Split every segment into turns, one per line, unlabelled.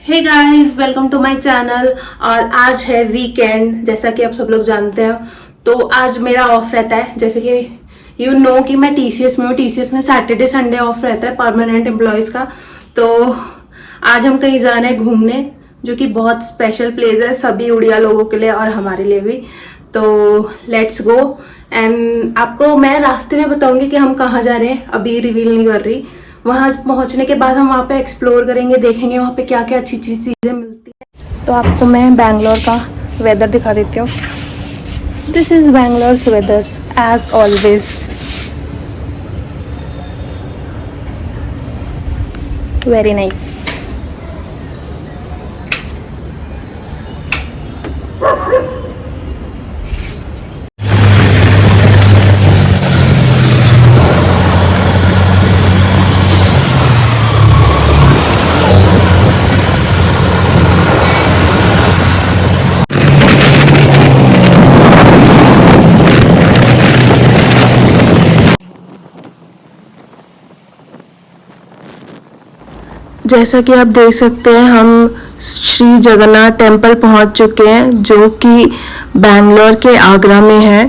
Hey guys, welcome to my channel. और आज है वीकेंड, जैसा कि आप सब लोग जानते हैं। तो आज मेरा ऑफ रहता है, जैसे कि यू नो कि मैं टीसीएस में हूँ। टीसीएस में सैटरडे संडे ऑफ रहता है परमानेंट एम्प्लॉयज़ का। तो आज हम कहीं जा रहे हैं घूमने, जो कि बहुत स्पेशल प्लेस है सभी उड़िया लोगों के लिए और हमारे लिए भी। तो लेट्स गो। एंड आपको मैं रास्ते में बताऊंगी कि हम कहाँ जा रहे हैं, अभी रिवील नहीं कर रही। वहाँ पहुँचने के बाद हम वहाँ पे एक्सप्लोर करेंगे, देखेंगे वहाँ पे क्या क्या अच्छी अच्छी चीज़ें मिलती हैं। तो आपको मैं बैंगलोर का वेदर दिखा देती हूँ। This is Bangalore weather's as always, very nice. जैसा कि आप देख सकते हैं, हम श्री जगन्नाथ टेम्पल पहुंच चुके हैं, जो कि बैंगलोर के आगरा में है।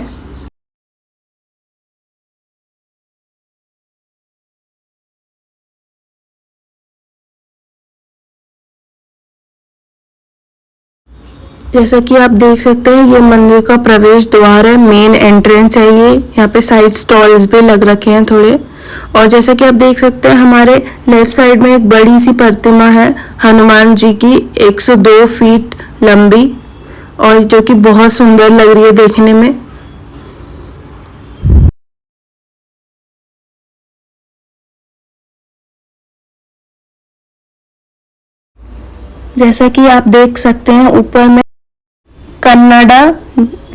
जैसा कि आप देख सकते हैं, ये मंदिर का प्रवेश द्वार है, मेन एंट्रेंस है ये। यहाँ पे साइड स्टॉल्स भी लग रखे हैं थोड़े। और जैसा कि आप देख सकते हैं, हमारे लेफ्ट साइड में एक बड़ी सी प्रतिमा है हनुमान जी की, 102 फीट लंबी, और जो कि बहुत सुंदर लग रही है देखने में। जैसा कि आप देख सकते हैं, ऊपर में कन्नड़ा,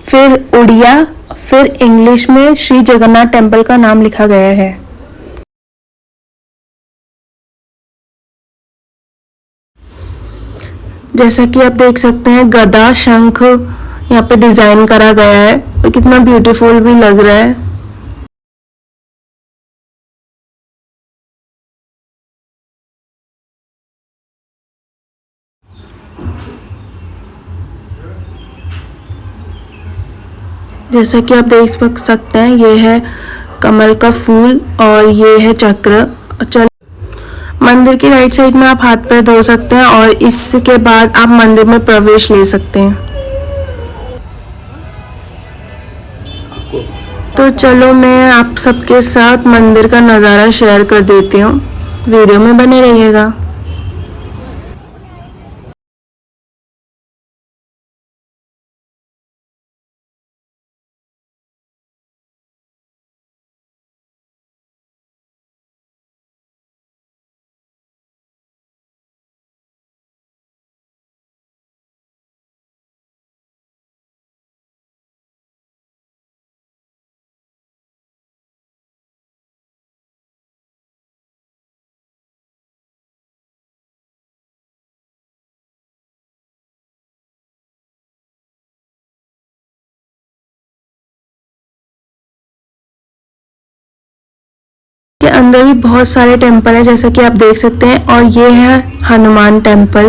फिर उड़िया, फिर इंग्लिश में श्री जगन्नाथ टेम्पल का नाम लिखा गया है। जैसा कि आप देख सकते हैं, गदा शंख यहाँ पे डिजाइन करा गया है और कितना ब्यूटीफुल भी लग रहा है। जैसा कि आप देख सकते हैं, ये है कमल का फूल और ये है चक्र। चल मंदिर की राइट साइड में आप हाथ पैर धो सकते हैं और इसके बाद आप मंदिर में प्रवेश ले सकते हैं। तो चलो मैं आप सबके साथ मंदिर का नज़ारा शेयर कर देती हूँ, वीडियो में बने रहिएगा। के अंदर भी बहुत सारे टेम्पल है, जैसा कि आप देख सकते हैं, और ये है हनुमान टेम्पल।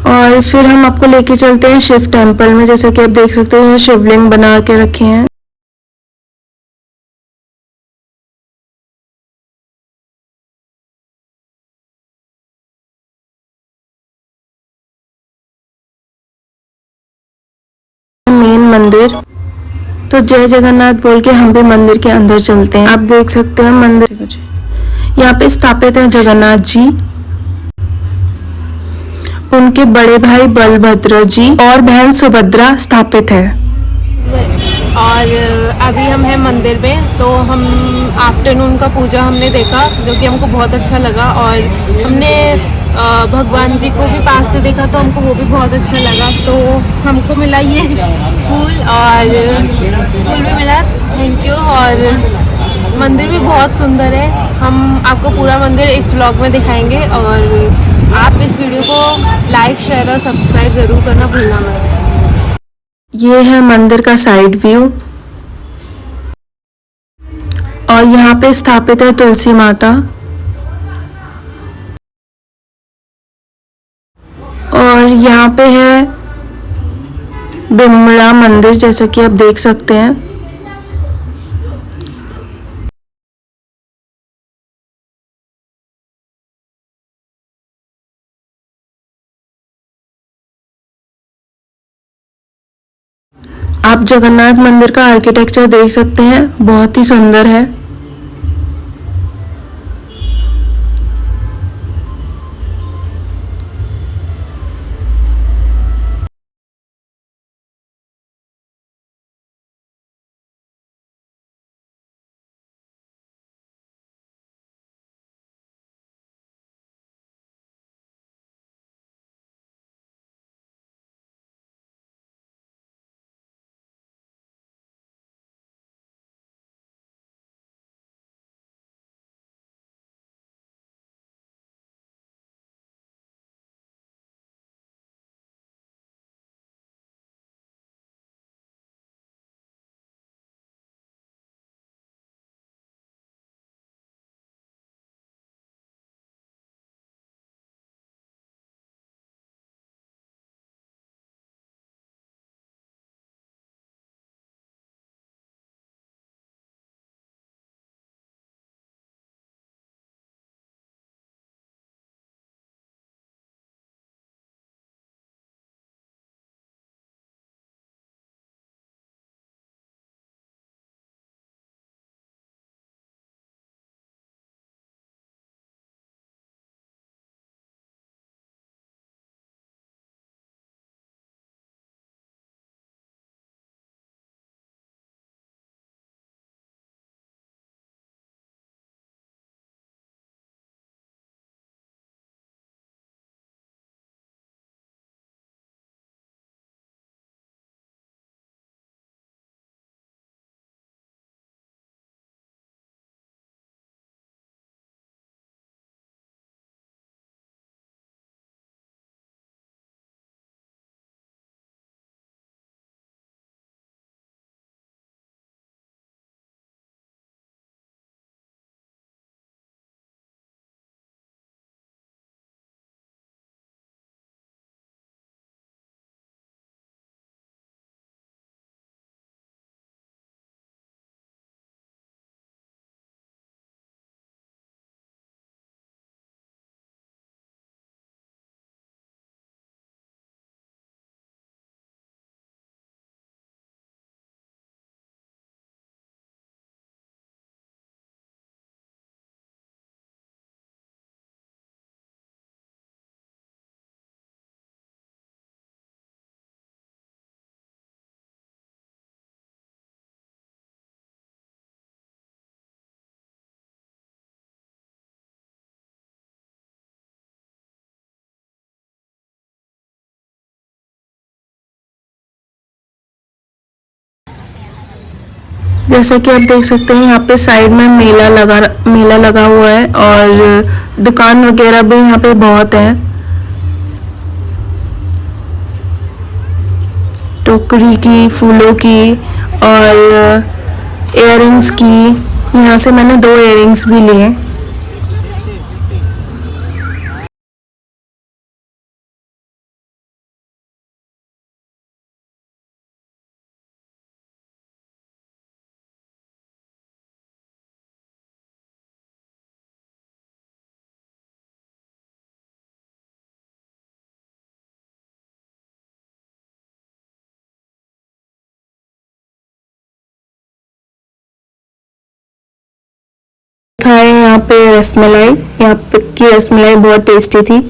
और फिर हम आपको लेके चलते हैं शिव टेम्पल में। जैसा कि आप देख सकते हैं, शिवलिंग बना के रखे हैं। मेन मंदिर। तो जय जगन्नाथ बोल के हम भी मंदिर के अंदर चलते हैं। आप देख सकते हैं मंदिर यहाँ पे स्थापित है जगन्नाथ जी, उनके बड़े भाई बलभद्र जी और बहन सुभद्रा स्थापित है।
और अभी हम हैं मंदिर में, तो हम आफ्टरनून का पूजा हमने देखा, जो कि हमको बहुत अच्छा लगा। और हमने भगवान जी को भी पास से देखा, तो हमको वो भी बहुत अच्छा लगा। तो हमको मिला ये फूल, और फूल भी मिला, थैंक यू। और मंदिर भी बहुत सुंदर है। हम आपको पूरा मंदिर इस व्लॉग में दिखाएंगे, और आप इस वीडियो को लाइक, शेयर और सब्सक्राइब ज़रूर करना भूलना मत।
ये है मंदिर का साइड व्यू, और यहाँ पे स्थापित है तुलसी माता। यहाँ पे है बिमला मंदिर, जैसा कि आप देख सकते हैं। आप जगन्नाथ मंदिर का आर्किटेक्चर देख सकते हैं, बहुत ही सुंदर है। जैसा कि आप देख सकते हैं, यहाँ पे साइड में मेला लगा हुआ है और दुकान वगैरह भी यहाँ पे बहुत हैं। टोकरी की, फूलों की और इयररिंग्स की। यहाँ से मैंने 2 इयररिंग्स भी लिए। खाए यहाँ पे रसमलाई, यहाँ पे की रसमलाई बहुत टेस्टी थी।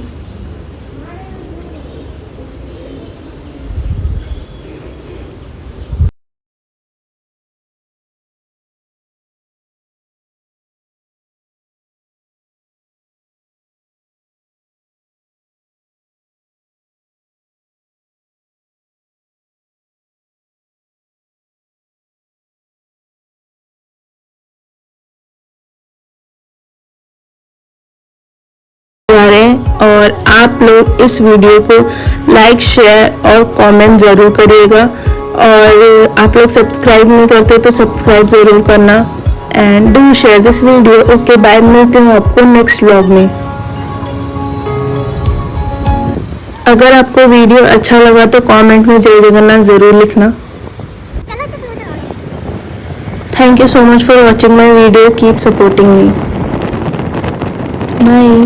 और आप लोग इस वीडियो को लाइक, शेयर और कमेंट ज़रूर करिएगा। और आप लोग सब्सक्राइब नहीं करते तो सब्सक्राइब ज़रूर करना and do share this video. Okay bye, मिलते हैं आपको नेक्स्ट व्लॉग में। अगर आपको वीडियो अच्छा लगा तो कमेंट में जय जगन्नाथ ज़रूर लिखना। Thank you so much for watching my video. Keep supporting me. Bye.